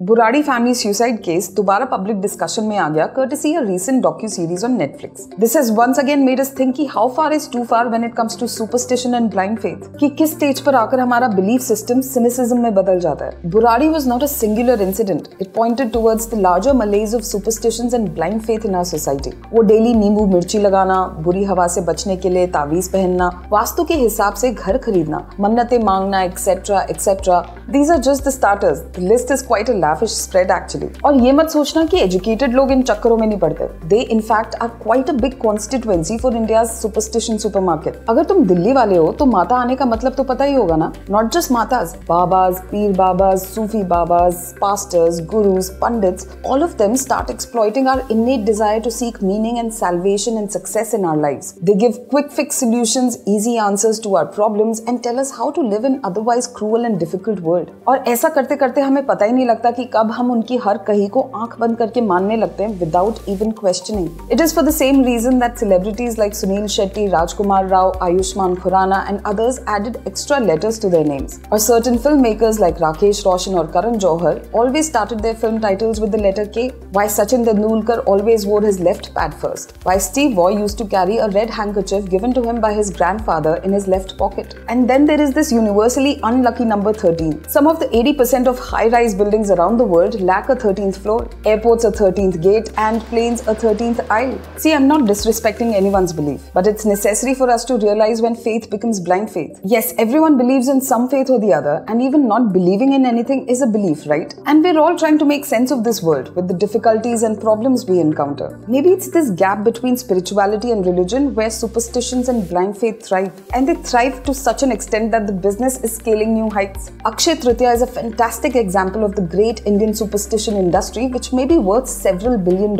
Buradi family suicide case दोबारा public discussion में आ गया courtesy a recent docu-series on Netflix. This has once again made us think कि how far is too far when it comes to superstition and blind faith. कि किस stage पर आकर हमारा belief system cynicism में बदल जाता है. Buradi was not a singular incident. It pointed towards the larger malaise of superstitions and blind faith in our society. वो daily नींबू मिर्ची लगाना, बुरी हवा से बचने के लिए तावीज पहनना, वास्तु के हिसाब से घर खरीदना, मन्नतें मांगना, etc. etc. These are just the starters. The list is quite a lavish spread actually. और ये मत सोचना कि educated लोग इन चक्करों में नहीं पड़ते. They in fact are quite a big constituency for India's superstition supermarket. अगर तुम दिल्ली वाले हो तो माता आने का मतलब तो पता ही होगा ना. Not just माताज, बाबाज, Pir बाबाज, Sufi बाबाज, pastors, gurus, pundits, all of them start exploiting our innate desire to seek meaning and salvation and success in our lives. They give quick fix solutions, easy answers to our problems and tell us how to live in otherwise cruel and difficult world. और ऐसा करते करते हमें पता ही नहीं लगता कि कब हम उनकी हर कही को आंख बंद करके मानने लगते हैं without even questioning. It is for the same reason that celebrities like Sunil Shetty, Rajkumar Rao, Ayushmann Khurrana and others added extra letters to their names. Or certain filmmakers like Rakesh Roshan or Karan Johar always started their film titles with the letter K. Why Sachin Tendulkar always wore his left pad first. Why Steve Vai used to carry a red handkerchief given to him by his grandfather in his left pocket. And then there is this universally unlucky number 13. Some of the 80% of high-rise buildings around the world lack a 13th floor, airports a 13th gate, and planes a 13th aisle. See, I'm not disrespecting anyone's belief, but it's necessary for us to realize when faith becomes blind faith. Yes, everyone believes in some faith or the other, and even not believing in anything is a belief, right? And we're all trying to make sense of this world with the difficulties and problems we encounter. Maybe it's this gap between spirituality and religion where superstitions and blind faith thrive. And they thrive to such an extent that the business is scaling new heights. Akshay Tritiya is a fantastic example of the great Indian superstition industry, which may be worth several $1 billion.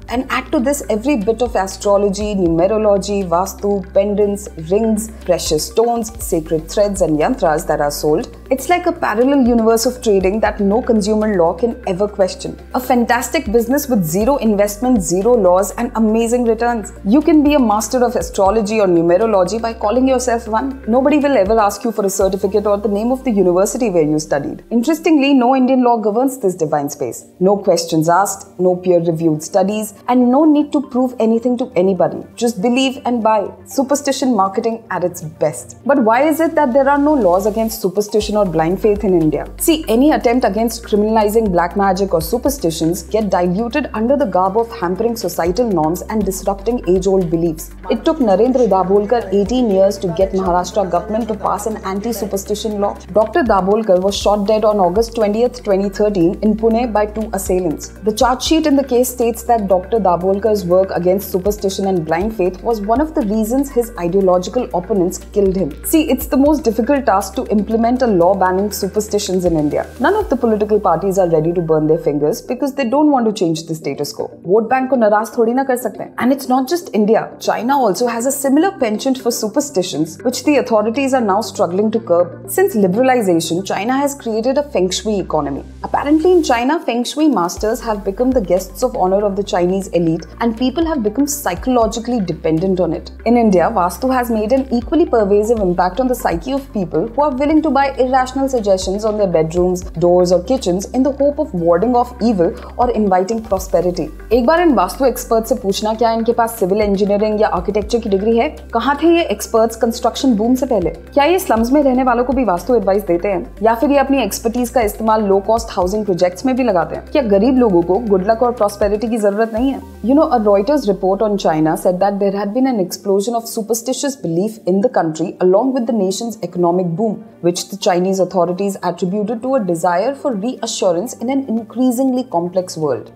And add to this every bit of astrology, numerology, vastu, pendants, rings, precious stones, sacred threads and yantras that are sold. It's like a parallel universe of trading that no consumer law can ever question. A fantastic business with zero investment, zero laws and amazing returns. You can be a master of astrology or numerology by calling yourself one. Nobody will ever ask you for a certificate or the name of the university where you studied. Interestingly, no Indian law governs this divine space. No questions asked, no peer-reviewed studies, and no need to prove anything to anybody. Just believe and buy. Superstition marketing at its best. But why is it that there are no laws against superstition or blind faith in India? See, any attempt against criminalizing black magic or superstitions get diluted under the garb of hampering societal norms and disrupting age-old beliefs. It took Narendra Dabholkar 18 years to get Maharashtra government to pass an anti-superstition law. Dr. Dabholkar was shot dead on August 20th, 2013 in Pune by 2 assailants. The charge sheet in the case states that Dr. Dabholkar's work against superstition and blind faith was one of the reasons his ideological opponents killed him. See, it's the most difficult task to implement a law banning superstitions in India. None of the political parties are ready to burn their fingers because they don't want to change the status quo. Vote bank ko naraz thodi na kar sakte hain. And it's not just India. China also has a similar penchant for superstitions, which the authorities are now struggling to curb. Since liberalization, China has created a Feng Shui economy. Apparently in China, Feng Shui masters have become the guests of honor of the Chinese elite and people have become psychologically dependent on it. In India, Vastu has made an equally pervasive impact on the psyche of people who are willing to buy irrational suggestions on their bedrooms, doors or kitchens in the hope of warding off evil or inviting prosperity. एक बार इन vastu expert से पूछना क्या इनके पास civil engineering या architecture की degree है? कहाँ थे ये एक्सपर्ट्स कंस्ट्रक्शन बूम से पहले? क्या ये स्लम्स में रहने वालों को भी वास्तु एडवाइस देते हैं? या फिर ये अपनी एक्सपर्टीज का इस्तेमाल लो कॉस्ट हाउसिंग प्रोजेक्ट्स में भी लगाते हैं? क्या गरीब लोगों को गुड लक और प्रॉस्पेरिटी की जरूरत नहीं है? You know, a Reuters report on China said that there had been an explosion of superstitious belief in the country along with the nation's economic boom, which the Chinese authorities attributed to a desire for reassurance in an increasingly complex world.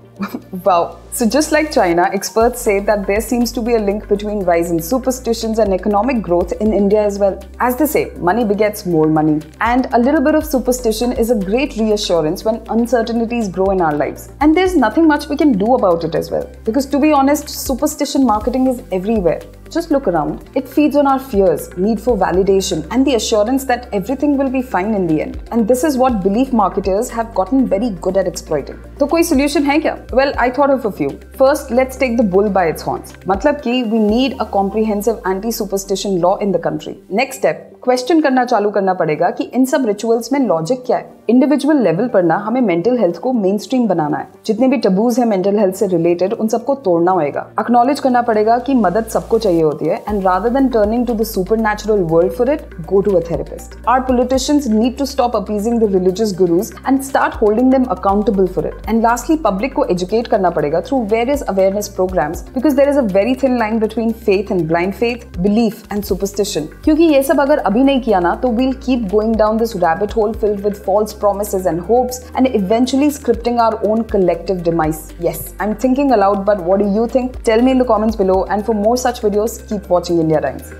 Wow. So just like China, experts say that there seems to be a link between rise in superstitions and economic growth in India as well. As they say, money begets more money. And a little bit of superstition is a great reassurance when uncertainties grow in our lives. And there's nothing much we can do about it as well. Because to be honest, superstition marketing is everywhere. Just look around. It feeds on our fears, need for validation, and the assurance that everything will be fine in the end. And this is what belief marketers have gotten very good at exploiting. तो कोई solution है क्या? Well, I thought of a few. First, let's take the bull by its horns. मतलब कि we need a comprehensive anti-superstition law in the country. Next step, question करना चालू करना पड़ेगा कि इन सब रिचुअल्स में लॉजिक क्या है। इंडिविजुअल लेवल पर ना हमें मेंटल हेल्थ को मेन स्ट्रीम बनाना है। जितने भी टबूज है मेंटल हेल्थ से रिलेटेड उन सबको तोड़ना होगा। एक्नॉलेज करना पड़ेगा कि मदद सबको चाहिए होती है and rather than turning to the supernatural world for it, go to a therapist. Our politicians need to stop appeasing the religious gurus and start holding them accountable for it. And lastly public को educate करना पड़ेगा through various awareness programs, because there is a very thin line between faith and blind faith, belief and superstition. क्योंकि ये सब अगर अभी नहीं किया ना तो we'll keep going down this rabbit hole filled with false promises and hopes and eventually scripting our own collective demise. Yes, I'm thinking aloud, but what do you think? Tell me in the comments below, and for more such videos, keep watching India Times.